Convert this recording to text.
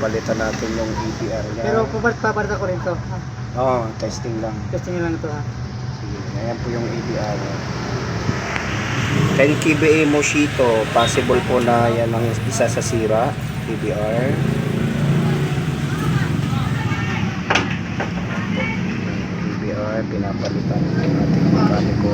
papalitan natin yung EBR niya. Pero paparta ko rin to. Oo, testing lang. Testing nyo lang ito ha. Sige, ayan po yung EBR. 10 kBA Moshito, possible po na yan ang isa sa sira, EBR. EBR, pinapalitan ng ating mekaniko.